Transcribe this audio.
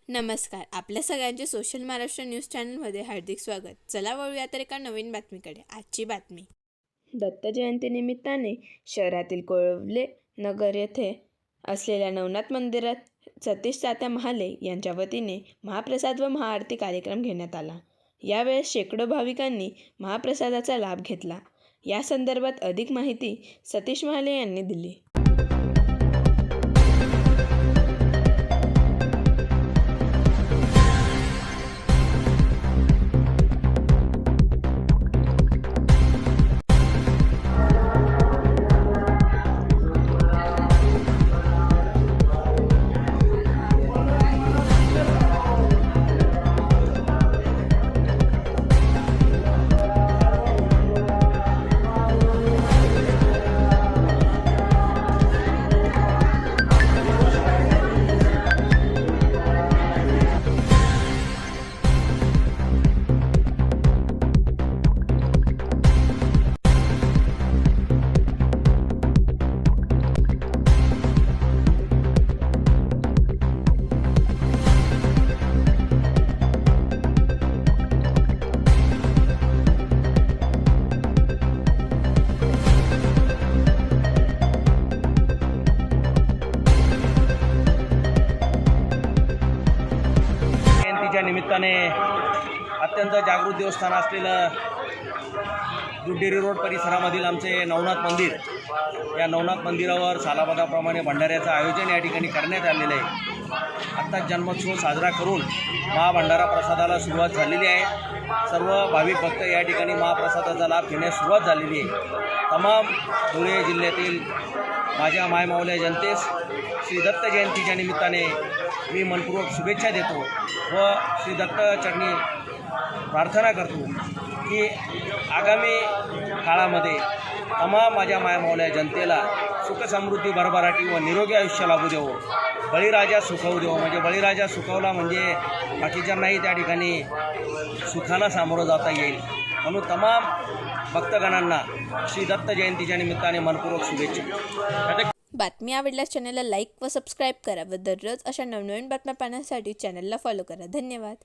नमस्कार. आपल्या सगळ्यांचे सोशल महाराष्ट्र न्यूज चॅनलमध्ये हार्दिक स्वागत. चला वळूया तर एका नवीन बातमीकडे. आजची बातमी. दत्त जयंतीनिमित्ताने शहरातील कोळवले नगर येथे असलेल्या नवनाथ मंदिरात सतीश तात्या महाले यांच्या वतीने महाप्रसाद व महाआरती कार्यक्रम घेण्यात आला. यावेळेस शेकडो भाविकांनी महाप्रसादाचा लाभ घेतला. या संदर्भात अधिक माहिती सतीश महाले यांनी दिली. जयंतीच्या निमित्ताने अत्यंत जागृत देवस्थान असलेलं दुड्डेरी रोड परिसरामधील आमचे नवनाथ मंदिर, या नवनाथ मंदिरावर सालाबादाप्रमाणे भंडाऱ्याचं आयोजन या ठिकाणी करण्यात आलेलं आहे. आत्ताच जन्मोत्सव साजरा करून महाभंडारा प्रसादाला सुरुवात झालेली आहे. सर्व भाविक भक्त या ठिकाणी महाप्रसादाचा लाभ घेण्यास सुरुवात झालेली आहे. तमाम धुळे जिल्ह्यातील माझ्या मायमावल्या जनतेस श्री दत्त जयंतीच्या निमित्ताने मी मनपूर्वक शुभेच्छा देतो व श्री दत्त चरणी प्रार्थना करतो की आगामी काळामध्ये तमाम माझ्या मायमावल्या जनतेला सुख समृद्धी भरभराटी व निरोगी आयुष्य लाभू देवो. बळीराजा सुखवू देवो. म्हणजे बळीराजा सुखवला म्हणजे बाकीच्यांनाही त्या ठिकाणी सुखाला सामोरं जाता येईल. म्हणून तमाम भक्तगणांना श्री दत्त जयंतीच्या निमित्ताने मनपूर्वक शुभेच्छा. बातमी आवडल्यास चॅनलला लाईक व सबस्क्राईब करा व दररोज अशा नवनवीन बातम्या पाहण्यासाठी चॅनलला फॉलो करा. धन्यवाद.